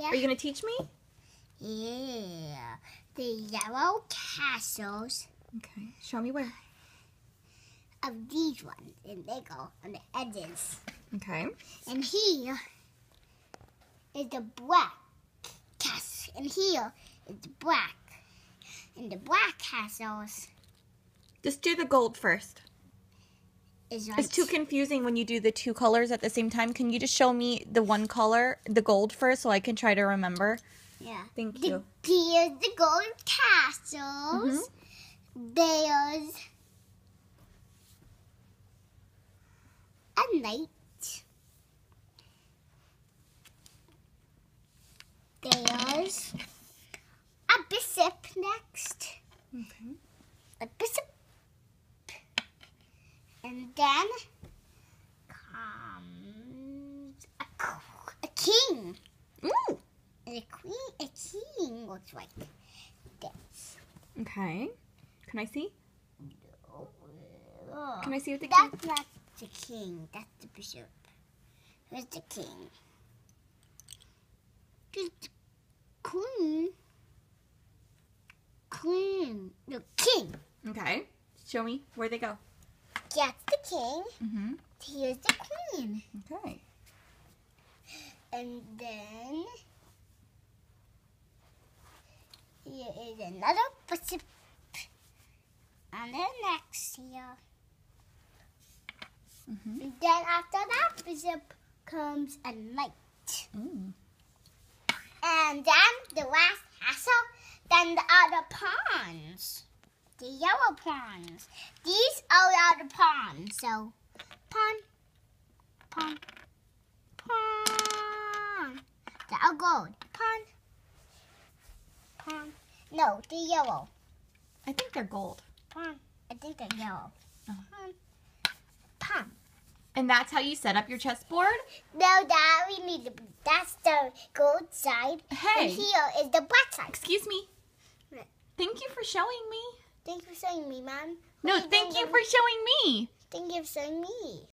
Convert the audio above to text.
Yeah. Are you going to teach me? Yeah. The yellow castles Okay. Show me where. of these ones, and they go on the edges. Okay. And here is the black castle, and here is the black. And the black castles Just do the gold first. is It's too confusing when you do the two colors at the same time. Can you just show me the one color, the gold first, so I can try to remember? Yeah. Thank you. Here's the gold castles. There's a knight. There's a bishop next. Okay. A bishop. And then comes a king. Ooh. And a king looks like this. Okay. Can I see? Oh, Can I see what the king? that's not the king. That's the bishop. Where's the king? The queen. Queen. The king. Okay. Show me where they go. That's the king. Mm-hmm. Here's the queen. Okay. And then here is another bishop. And then next here. Mm-hmm. And then after that bishop comes a knight. Mm. And then the last castle, then the other pawns. The yellow pawns. These are the other pawns. So, pawn, pawn, pawn. The gold. Pawn, pawn. No, the yellow. I think they're gold. Pawn. I think they're yellow. Oh. Pawn, pawn. And that's how you set up your chessboard? No, that we need to. That's the gold side. Hey. And here is the black side. Excuse me. What? Thank you for showing me. Thank you for showing me, Mom. No, What do thank you think for showing me. Thank you for showing me.